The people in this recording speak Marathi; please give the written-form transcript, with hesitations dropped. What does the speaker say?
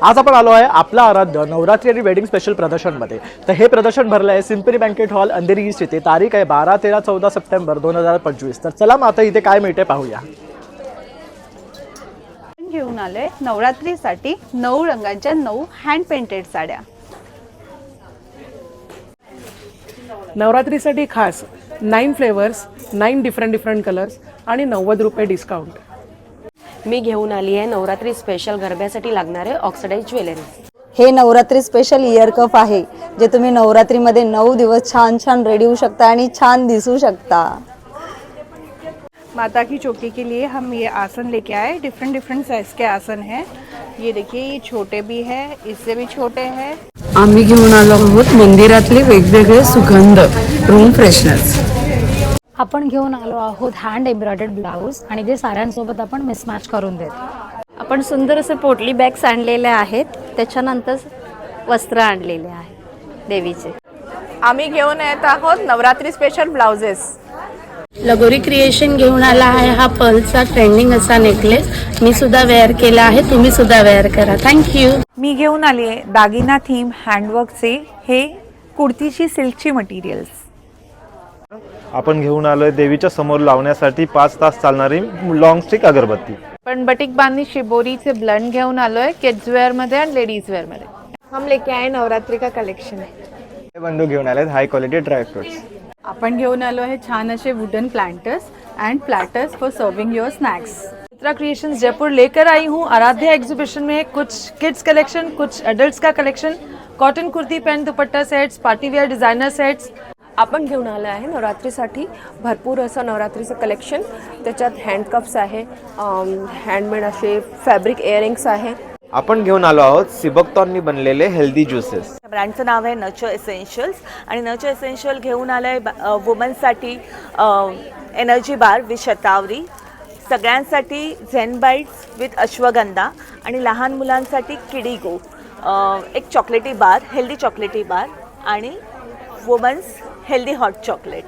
आज आपण आलो आहे आपला आराध्य नवरात्री आणि वेडिंग स्पेशल प्रदर्शनमध्ये। तर हे प्रदर्शन भरलं आहे symphony banquet hall Andheri east येथे। तारीख आहे 12, 13, 14 सप्टेंबर 2025। तर चला मग आता इथे काय मिळते पाहूया। घेऊन आले नवरात्रीसाठी 9 रंगांच्या 9 हँड पेंटेड साड्या। नवरात्रीसाठी खास 9 फ्लेवर्स 9 डिफरंट कलर्स आणि 90 रुपये डिस्काउंट। मी घेऊन आली आहे नवरात्री स्पेशल गरब्यासाठी लागणारे ऑक्सिडाइज ज्वेलरी। हे नवरात्री स्पेशल इयर कप आहे जे तुम्ही नवरात्रीमध्ये 9 दिवस छान छान रेडी होऊ शकता आणि छान दिसू शकता। माता की चौकी के लिए हम ये आसन लेके आए। डिफरेंट साइज के आसन हैं। ये देखिए, ये छोटे भी हैं, इससे भी छोटे हैं। आम्ही घेऊन आलो आहोत मंदिरातले वेगवेगळे सुगंध रूम फ्रेशनर्स। आपण घेऊन आलो आहोत हँड एम्ब्रॉयडर्ड ब्लाऊज आणि जे साड्यांसोबत आपण मिसमॅच करून देतो। आपण सुंदर असे पोटली बॅग्स आणलेले आहेत, त्याच्यानंतर वस्त्र आणलेले आहेत देवीचे। आम्ही घेऊन येत आहोत नवरात्री स्पेशल ब्लाउजेस। लगोरी क्रिएशन घेऊन आला आहे हा पर्लचा ट्रेंडिंग असा नेकलेस। मी सुद्धा वेअर केला आहे, तुम्ही सुद्धा वेअर करा। थँक्यू। मी घेऊन आली आहे दागिना थीम हँडवर्कचे हे कुर्तीची सिल्कची मटेरियल्स। आपण घेऊन आलोय देवीच्या समोर लावण्यासाठी 5 तास चालणारी लॉंग स्टिक अगरबत्ती। पण बटिक बांधणी शिबोरीचे ब्लंड घेऊन आलोय किड्स वेअर मध्ये आणि लेडीज वेअर मध्ये। हम लेके आए नवरात्रि का कलेक्शन है। हे बंधू घेऊन आलेत हाय क्वालिटी ड्राय फ्रुट्स। आपण घेऊन आलो आहे छान असे wooden planters and platters for serving your snacks. Chitra creations Jaipur लेकर आई हूँ आराध्या एग्जीबिशन में कुछ किड्स कलेक्शन, कुछ एडल्ट्स का collection, cotton kurti pant dupatta sets, party wear designer sets. आपण घेऊन आलो आहे नवरात्रीसाठी भरपूर असं नवरात्रीचं कलेक्शन। त्याच्यात हँडकफ्स आहे, हँडमेड असे फॅब्रिक इयरिंग्स आहे। आपण घेऊन आलो आहोत सिबकतॉननी बनलेले हेल्दी ज्युसेस। ब्रँडचं नाव आहे नर्चर एसेन्शियल्स आणि नर्चर एसेन्शियल घेऊन आलं आहे वुमन्ससाठी एनर्जी बार विथ शतावरी, सगळ्यांसाठी झेन बाईट्स विथ अश्वगंधा आणि लहान मुलांसाठी किडी गो, एक चॉकलेटी बार, हेल्दी चॉकलेटी बार आणि वुमन्स हेल्दी हॉट चॉकलेट।